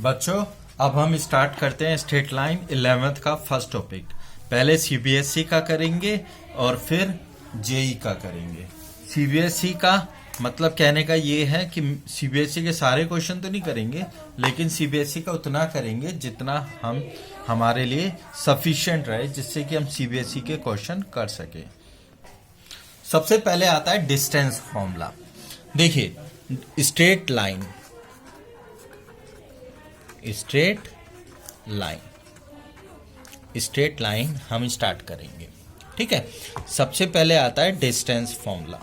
बच्चों अब हम स्टार्ट करते हैं स्ट्रेट लाइन 11th का फर्स्ट टॉपिक। पहले सीबीएसई का करेंगे और फिर जेई का करेंगे। सीबीएसई का मतलब कहने का ये है कि सीबीएसई के सारे क्वेश्चन तो नहीं करेंगे, लेकिन सीबीएसई का उतना करेंगे जितना हम हमारे लिए सफिशिएंट रहे, जिससे कि हम सीबीएसई के क्वेश्चन कर सके। सबसे पहले आता है डिस्टेंस फॉर्मूला। देखिए स्ट्रेट लाइन हम स्टार्ट करेंगे, ठीक है। सबसे पहले आता है डिस्टेंस फॉर्मूला,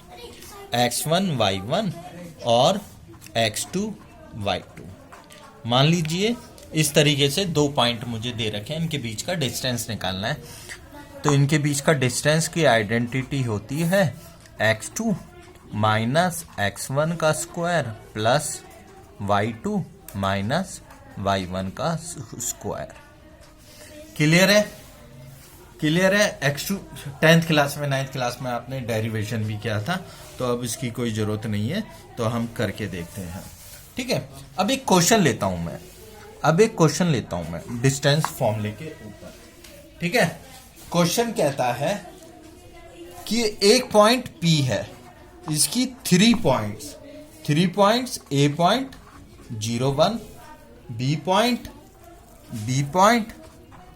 x1 y1 और x2 y2। मान लीजिए इस तरीके से दो पॉइंट मुझे दे रखे हैं, इनके बीच का डिस्टेंस निकालना है। तो इनके बीच का डिस्टेंस की आइडेंटिटी होती है x2 माइनस x1 का square plus y2 minus y1 का स्क्वायर। क्लियर है। x2 10th क्लास में 9th क्लास में आपने डेरिवेशन भी किया था, तो अब इसकी कोई जरूरत नहीं है, तो हम करके देखते हैं, ठीक है। अब एक क्वेश्चन लेता हूं मैं डिस्टेंस फॉर्मूले के ऊपर, ठीक है। क्वेश्चन कहता है कि एक पॉइंट P है, इसकी 3 points A point 01, B point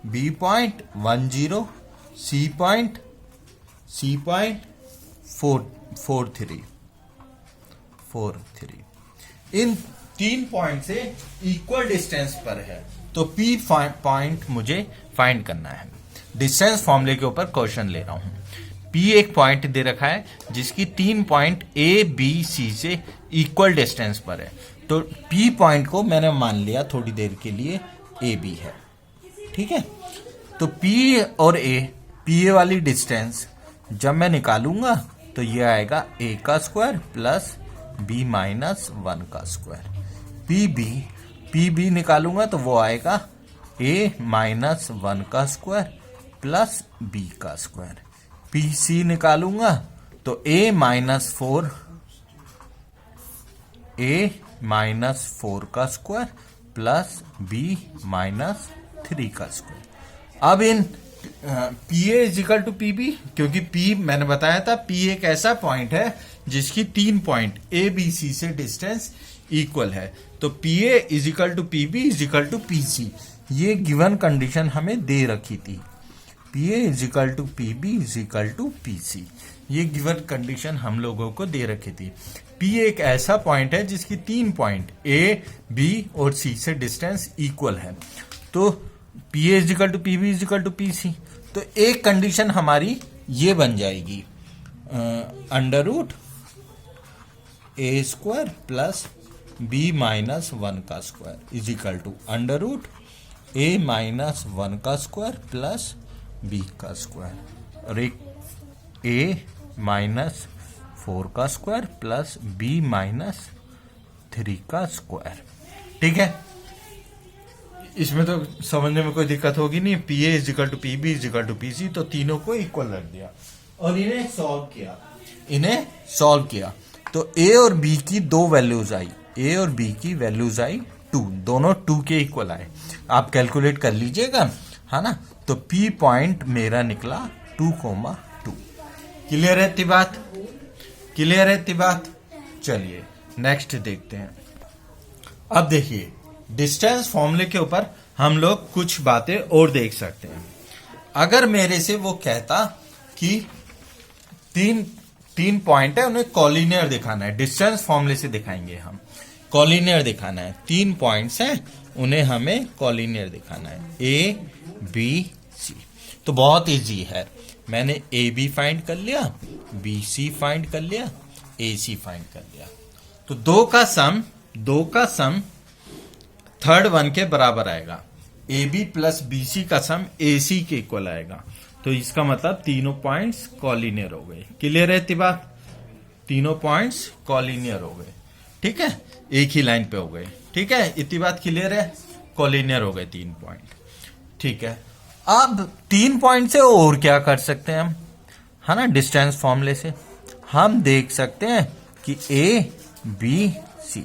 10, C point 43। In 3 point से इक्वल डिस्टेंस पर है, तो P पॉइंट मुझे फाइंड करना है। डिस्टेंस फॉर्मूले के ऊपर क्वेश्चन ले रहा हूं। P एक पॉइंट दे रखा है जिसकी 3 पॉइंट A, B, C से इक्वल डिस्टेंस पर है। तो P पॉइंट को मैंने मान लिया थोड़ी देर के लिए AB है, ठीक है। तो P और PA वाली डिस्टेंस जब मैं निकालूंगा तो ये आएगा A का स्क्वायर प्लस B माइनस 1 का स्क्वायर। PB निकालूंगा तो वो आएगा A माइनस 1 का स्क्वायर प्लस B का स्क्वायर। PC निकालूंगा तो A माइनस 4 का स्क्वायर प्लस B माइनस 3 का स्क्वायर। अब इन PA इजिकल टू PB, क्योंकि P मैंने बताया था P एक ऐसा पॉइंट है जिसकी 3 पॉइंट A, B, C से डिस्टेंस इक्वल है। तो PA is equal to PB is equal to PC, ये गिवन कंडीशन हमें दे रखी थी। PA is equal to PB is equal to PC, ये गिवन कंडीशन हम लोगों को दे रखी थी। P एक ऐसा पॉइंट है जिसकी 3 पॉइंट A, B और C से डिस्टेंस इक्वल है। तो PA is equal to PB is equal to PC, तो एक कंडीशन हमारी ये बन जाएगी under root A square plus B minus 1 का square is equal to under root A minus 1 का स्क्वायर प्लस B का स्क्वायर, और एक A माइनस 4 का स्क्वायर प्लस B माइनस 3 का स्क्वायर, ठीक है। इसमें तो समझने में कोई दिक्कत होगी नहीं। PA is equal to PB is equal to PC, तो तीनों को इक्वल रख दिया और इन्हें सॉल्व किया तो A और B की 2 वैल्यूज आई, A और B की वैल्यूज आई 2, दोनों 2 के इक्वल आए। आप कैलकुलेट कर लीजिएगा, है ना। तो P पॉइंट मेरा निकला 2,2। क्लियर है इतनी बात। चलिए नेक्स्ट देखते हैं। अब देखिए डिस्टेंस फॉर्मूले के ऊपर हम लोग कुछ बातें और देख सकते हैं। अगर मेरे से वो कहता कि तीन पॉइंट है, उन्हें कॉलिनियर दिखाना है, डिस्टेंस फॉर्मूले से दिखाएंगे हम, कॉलिनियर दिखाना है। 3 पॉइंट्स हैं, उन्हें हमें कॉलिनियर दिखाना है, A, B, C। तो बहुत इजी है, मैंने AB फाइंड कर लिया, BC फाइंड कर लिया, AC फाइंड कर लिया। तो दो का सम थर्ड वन के बराबर आएगा। AB प्लस BC का सम AC के इक्वल आएगा। तो इसका मतलब तीनों पॉइंट्स कॉलिनियर हो गए। क्लियर है इतनी बात, तीनों पॉइंट्स कॉलिनियर हो गए, ठीक है, एक ही लाइन पे हो गए, ठीक है। इतनी बात क्लियर है, कॉलिनियर हो गए 3 पॉइंट, ठीक है। अब 3 पॉइंट से और क्या कर सकते हैं हम, है ना। डिस्टेंस फॉर्मूले से हम देख सकते हैं कि A, B, C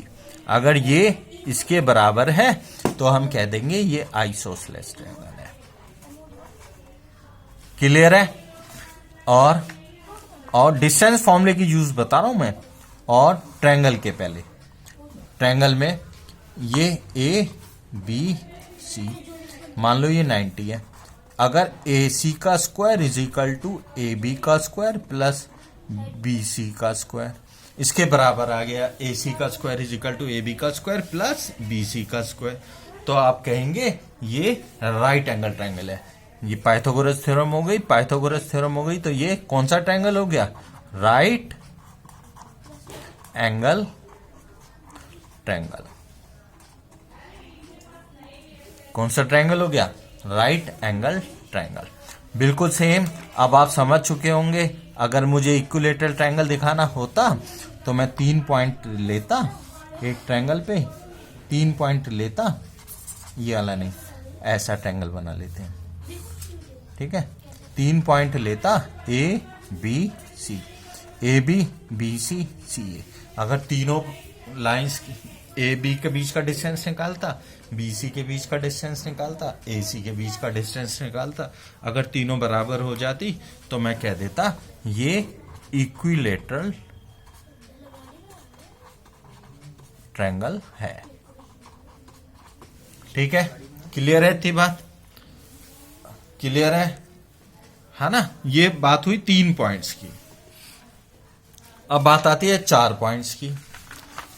अगर ये इसके बराबर है तो हम कह देंगे ये आइसोसेलेस ट्रायंगल है। क्लियर है? और डिस्टेंस फॉर्मूले की यूज बता रहा हूं मैं। और ट्रायंगल के पहले, ट्रायंगल में ये ए बी सी, मान लो ये 90 है। अगर ए सी का square is equal to A B का स्क्वायर प्लस बी सी का स्क्वायर, इसके बराबर आ गया ए सी का square is equal to A B का स्क्वायर प्लस बी सी का स्क्वायर, तो आप कहेंगे ये राइट एंगल ट्रायंगल है। ये पाइथागोरस थ्योरम हो गई, पाइथागोरस थ्योरम हो गई, तो ये कौन सा ट्रायंगल हो गया? Right angle triangle. कौन सा ट्रायंगल हो गया? Right angle triangle. बिल्कुल सेम। अब आप समझ चुके होंगे, अगर मुझे इक्विलैटरल ट्रायंगल दिखाना होता तो मैं 3 पॉइंट लेता एक ट्रायंगल पे, 3 पॉइंट लेता, ये वाला नहीं, ऐसा ट्रायंगल बना लेते हैं। ठीक है, 3 पॉइंट लेता A B C, A B B C C A. अगर तीनों लाइंस ए बी के बीच का डिस्टेंस निकालता, बी सी के बीच का डिस्टेंस निकालता, ए सी के बीच का डिस्टेंस निकालता, अगर तीनों बराबर हो जाती तो मैं कह देता ये इक्विलैटरल ट्रायंगल है। ठीक है, क्लियर है? इतनी बात क्लियर है ना? ये बात हुई 3 पॉइंट्स की। अब बात आती है 4 पॉइंट्स की।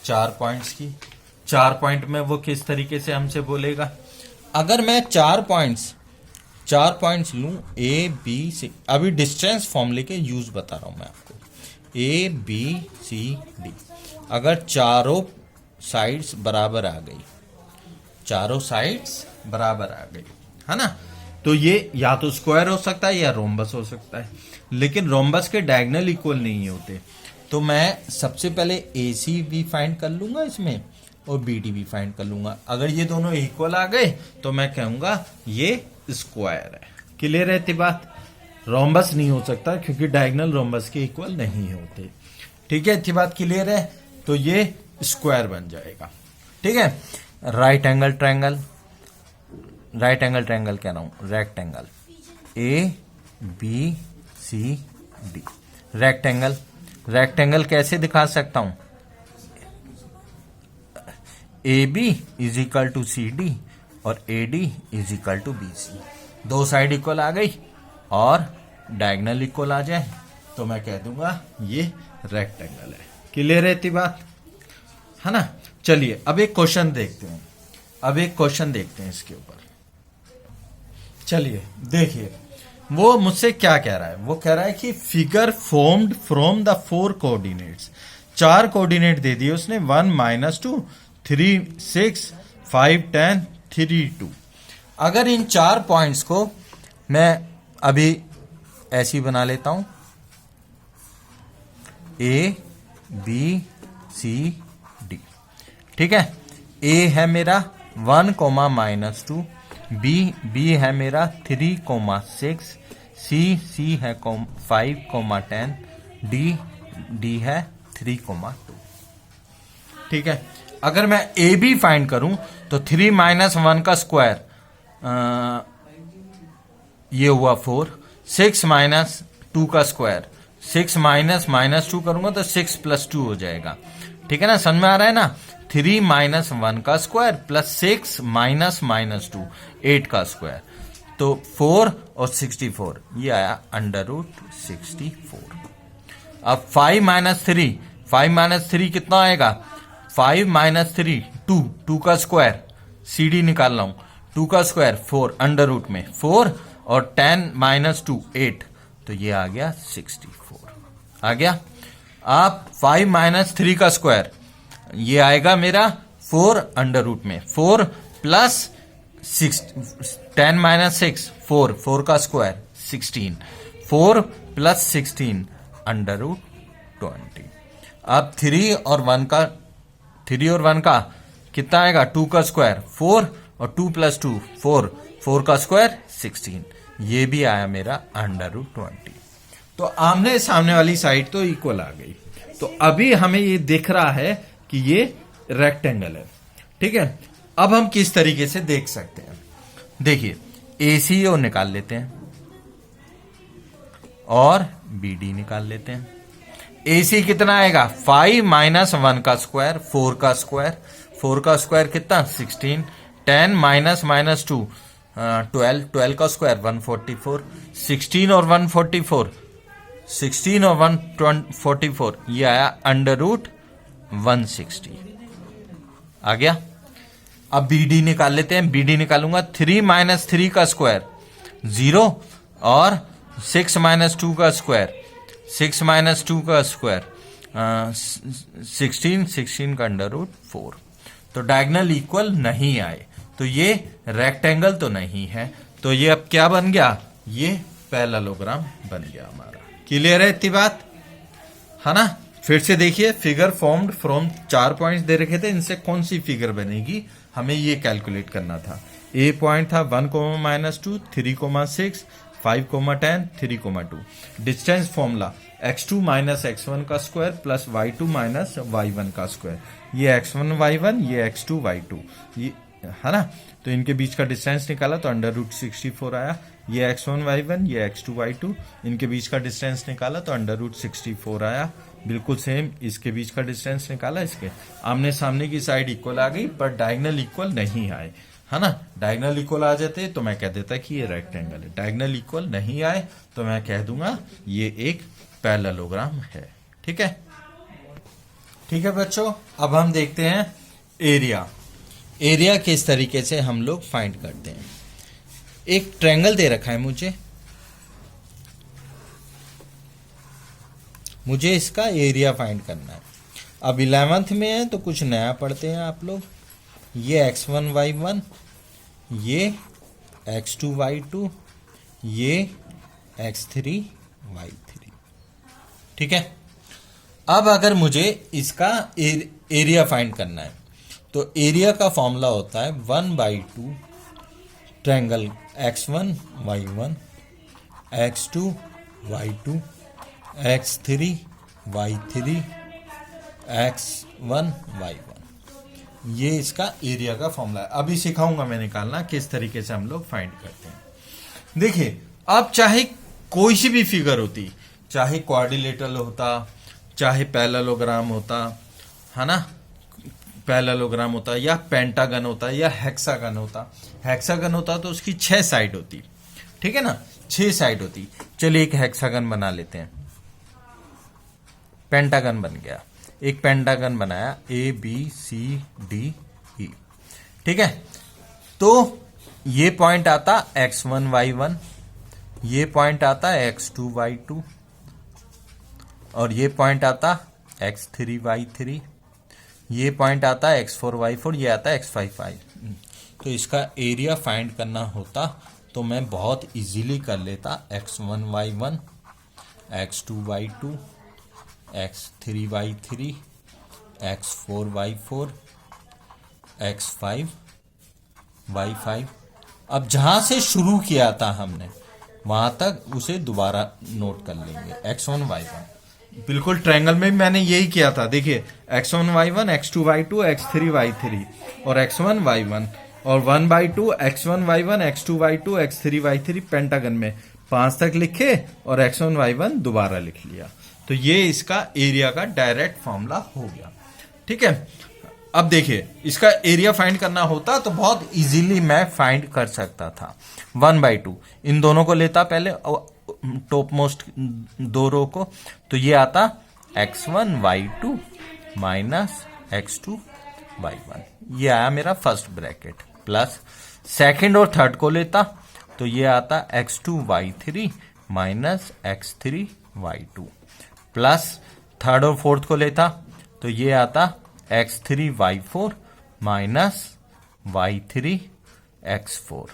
4 पॉइंट्स की, 4 पॉइंट में वो किस तरीके से हमसे बोलेगा? अगर मैं 4 पॉइंट्स लूं ए बी सी, अभी डिस्टेंस फॉर्मूले के यूज बता रहा हूं मैं आपको। ए बी सी डी, अगर चारों साइड्स बराबर आ गई, चारों साइड्स बराबर आ गई, है ना, तो ये या तो स्क्वायर हो सकता है या रोम्बस हो सकता है। लेकिन रोम्बस के डायगोनल इक्वल नहीं होते, तो मैं सबसे पहले ए सी भी फाइंड कर लूंगा इसमें और बी डी भी फाइंड कर लूंगा। अगर ये दोनों इक्वल आ गए तो मैं कहूंगा ये स्क्वायर है। क्लियर रहती बात? रोम्बस नहीं हो सकता क्योंकि डायगोनल रोम्बस के इक्वल नहीं होते। ठीक है, इतनी बात क्लियर है? तो ये स्क्वायर बन जाएगा। ठीक है, right angle triangle, right angle triangle कह रहा हूं, rectangle A B C D, rectangle. Rectangle कैसे दिखा सकता हूं? A B is equal to C D और A D is equal to B C. दो साइड इक्वल आ गई और डायगोनल इक्वल आ जाए तो मैं कह दूंगा ये रेक्टेंगल है। क्लियर रहती बात, है ना? चलिए अब एक क्वेश्चन देखते हैं, अब एक क्वेश्चन देखते हैं इसके ऊपर। चलिए देखिए वो मुझसे क्या कह रहा है। वो कह रहा है कि figure formed from the 4 coordinates, 4 coordinate दे दिए उसने, 1 -2 3 6 5 10 3 2। अगर इन 4 पॉइंट्स को मैं अभी ऐसी बना लेता हूं, ए बी सी डी। ठीक है, ए है मेरा 1, -2, बी है मेरा 3, 6, सी है 5, 10, डी है 3, 2। ठीक है, अगर मैं ए बी फाइंड करूं तो 3 - 1 का स्क्वायर ये हुआ 4, 6 - 2 का स्क्वायर, 6 - -2 करूंगा तो 6 + 2 हो जाएगा। ठीक है ना, समझ में आ रहा है ना? 3 - 1 का स्क्वायर प्लस 6 -2 8 का स्क्वायर, तो 4 और 64, ये आया √64। अब 5 - 3 कितना आएगा? 5 - 3 2 का स्क्वायर, सी डी निकाल रहा हूं, 2 का स्क्वायर 4 √ में 4 और 10 - 2 8, तो ये आ गया 64 आ गया। आप 5 - 3 का स्क्वायर, ये आएगा मेरा 4 √ में 4 प्लस 10 - 6 4 का स्क्वायर 16, 4 + 16 √20। अब 3 और 1 का कितना आएगा? 2 का स्क्वायर 4 और 2 + 2 4 का स्क्वायर 16, ये भी आया मेरा √20। तो आमने सामने वाली साइड तो इक्वल आ गई। तो अभी हमें ये दिख रहा है कि ये रेक्टेंगल है। ठीक है, अब हम किस तरीके से देख सकते हैं, देखिए ACO निकाल लेते हैं और BD निकाल लेते हैं। AC कितना आएगा 5 माइनस 1 का स्क्वायर 4 का स्क्वायर, 4 का स्क्वायर कितना 16, 10 माइनस माइनस 2 12, 12 का स्क्वायर 144, 16 और 144, 16 और 144 ये आया अंडर रूट 160 आ गया। अब BD निकाल लेते हैं, BD निकालूंगा 3 माइनस 3 का स्क्वायर 0 और 6 माइनस 2 का स्क्वायर 6 माइनस 2 का स्क्वायर 16, 16 का अंडर रूट 4। तो डायगोनल इक्वल नहीं आए, तो ये रेक्टेंगल तो नहीं है, तो ये अब क्या बन गया, ये पैरेललोग्राम बन गया हमारा। क्लियर है इतनी बात, है ना। फिर से देखिए, फिगर फॉर्म्ड फ्रॉम 4 पॉइंट्स दे रखे थे, इनसे कौन सी फिगर बनेगी हमें ये कैलकुलेट करना था। ए पॉइंट था 1, -2, 3, 6, 5, 10, 3, 2। Distance formula x2 minus x1 का square plus y2 minus y1 का स्क्वायर, ये x1 y1 ये x2 y2, ये है ना। तो इनके बीच का डिस्टेंस निकाला तो अंडर रूट 64 आया। ये x1 y1 ये x2 y2, इनके बीच का डिस्टेंस निकाला तो अंडर रूट 64 आया। बिल्कुल सेम इसके बीच का डिस्टेंस निकाला, इसके आमने सामने की साइड इक्वल आ गई, पर डायगोनल इक्वल नहीं आए, है ना। डायगोनल इक्वल आ जाते तो मैं कह देता कि ये रेक्टेंगल है। डायगोनल इक्वल नहीं आए तो मैं कह दूंगा ये एक पैरेललोग्राम है। ठीक है, ठीक है बच्चों। अब हम देखते हैं एरिया। एरिया किस तरीके से हम लोग फाइंड करते हैं। एक ट्रायंगल दे रखा है मुझे इसका एरिया फाइंड करना है। अब 11th में है तो कुछ नया पढ़ते हैं आप लोग। ये x1 y1, ये x2 y2, ये x3 y3। ठीक है। अब अगर मुझे इसका एरिया फाइंड करना है तो एरिया का फॉर्मूला होता है 1/2 triangle x1 y1, x2 y2, x3 y3, x1 y1। ये इसका एरिया का फॉर्मूला है। अभी सिखाऊंगा मैं निकालना किस तरीके से हम लोग फाइंड करते हैं। देखिए, अब चाहे कोई सी भी फिगर होती, चाहे क्वाड्रिलेटरल होता, चाहे पैरेललोग्राम होता, है ना, पैरेललोग्राम होता या पेंटागन होता या हेक्सागन होता। हेक्सागन होता तो उसकी 6 साइड होती, ठीक है ना, 6 साइड होती। चलिए एक हेक्सागन बना लेते हैं। पेंटागन बन गया, एक पेंटागन बनाया ABCDE। ठीक है। तो ये पॉइंट आता x1 y1, ये पॉइंट आता x2 y2 और ये पॉइंट आता x3 y3, ये पॉइंट आता x4 y4, ये आता x5 y। तो इसका एरिया फाइंड करना होता तो मैं बहुत इजीली कर लेता। x1 y1, x2 y2, x3 y3, x4 y4, x5 y5। अब जहां से शुरू किया था हमने वहां तक उसे दोबारा नोट कर लेंगे। x1 y1 बिल्कुल ट्रायंगल में मैंने यही किया था। देखिए x1 y1, x2 y2, x3 y3 और x1 y1 और 1/2 x1 y1, x2 y2, x3 y3 pentagon में 5 तक लिखे और x1 y1 दोबारा लिख लिया। तो ये इसका एरिया का डायरेक्ट फॉर्मूला हो गया। ठीक है। अब देखिए, इसका एरिया फाइंड करना होता तो बहुत इजीली मैं फाइंड कर सकता था। 1/2 इन दोनों को लेता पहले, टॉप मोस्ट 2 रो को, तो ये आता x1 y2 minus x2 y1। ये आया मेरा फर्स्ट ब्रैकेट, प्लस सेकंड और थर्ड को लेता तो ये आता x2 y3 minus x3 y2, plus third और फोर्थ को लेता तो ये आता x3 y4 minus y3 x4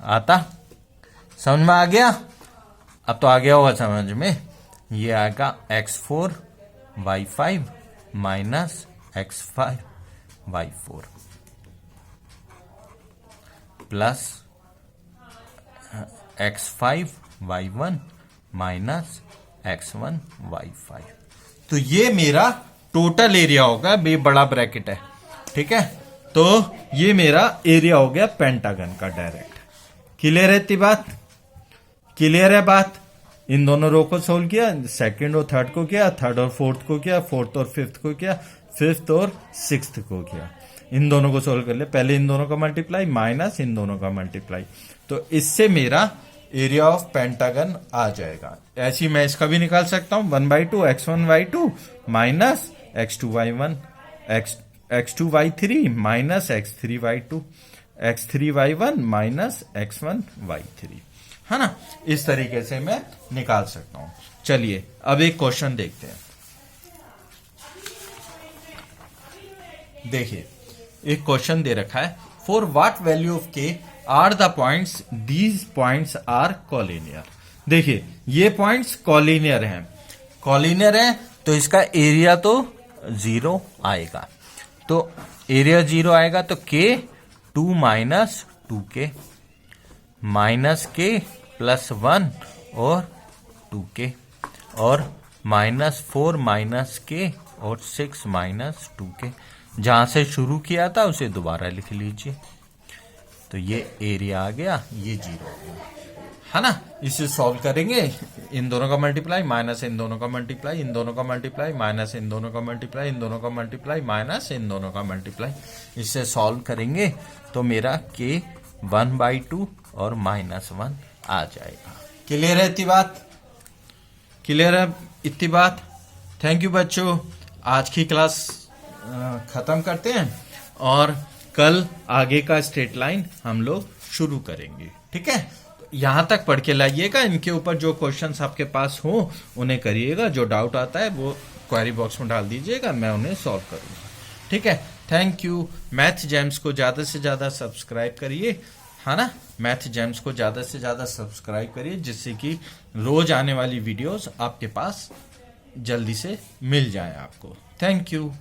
आता। समझ में आ गया? अब तो आ गया होगा समझ में। ये आएगा x4 y5 minus x5 y4 plus x5 y1 minus x1 y5। तो ये मेरा टोटल एरिया होगा। ये बड़ा ब्रैकेट है, ठीक है। तो ये मेरा एरिया हो गया पेंटागन का डायरेक्ट। क्लियर है इतनी बात? क्लियर है बात? इन दोनों रो को सोल्व किया, सेकंड और थर्ड को किया, थर्ड और फोर्थ को किया, फोर्थ और फिफ्थ को किया, फिफ्थ और सिक्स्थ को किया। इन दोनों को सोल्व कर ले, पहले इन दोनों का मल्टीप्लाई माइनस इन दोनों का मल्टीप्लाई, तो इससे मेरा एरिया ऑफ पेंटागन आ जाएगा। ऐसी मैं इसका भी निकाल सकता हूं, 1/2 x1y2 minus x2y1 x2y3 minus x3y2 x3y1 minus x1y3, है ना। इस तरीके से मैं निकाल सकता हूं। चलिए अब एक क्वेश्चन देखते हैं। देखिए एक क्वेश्चन दे रखा है, for what value of K are the points these points are collinear. देखिए ये पॉइंट्स कॉलिनियर हैं, कॉलिनियर हैं तो इसका एरिया तो 0 आएगा, तो एरिया 0 आएगा, तो के 2 माइनस 2k माइनस के प्लस 1 और 2k और -4 माइनस के और 6 माइनस 2k। जहां से शुरू किया था उसे दोबारा लिख लीजिए, तो ये एरिया आ गया, ये 0 हो गया, है ना। इसे सॉल्व करेंगे, इन दोनों का मल्टीप्लाई माइनस इन दोनों का मल्टीप्लाई, इन दोनों का मल्टीप्लाई माइनस इन दोनों का मल्टीप्लाई, इन दोनों का मल्टीप्लाई माइनस इन दोनों का मल्टीप्लाई। इसे सॉल्व करेंगे तो मेरा के 1/2 और -1 आ जाएगा। क्लियर है इतनी बात? क्लियर है इतनी बात? थैंक यू बच्चों, आज की क्लास खत्म करते हैं और कल आगे का स्ट्रेट लाइन हम लोग शुरू करेंगे, ठीक है। यहां तक पढ़ के लाइएगा, इनके ऊपर जो क्वेश्चंस आपके पास हो उन्हें करिएगा, जो डाउट आता है वो क्वेरी बॉक्स में डाल दीजिएगा, मैं उन्हें सॉल्व करूंगा, ठीक है। Thank you. मैथ जेम्स को ज्यादा से ज्यादा सब्सक्राइब करिए, है ना। मैथ जेम्स को ज्यादा से ज्यादा सब्सक्राइब करिए, जिससे कि रोज आने वाली वीडियोस आपके पास जल्दी से मिल जाए आपको। Thank you.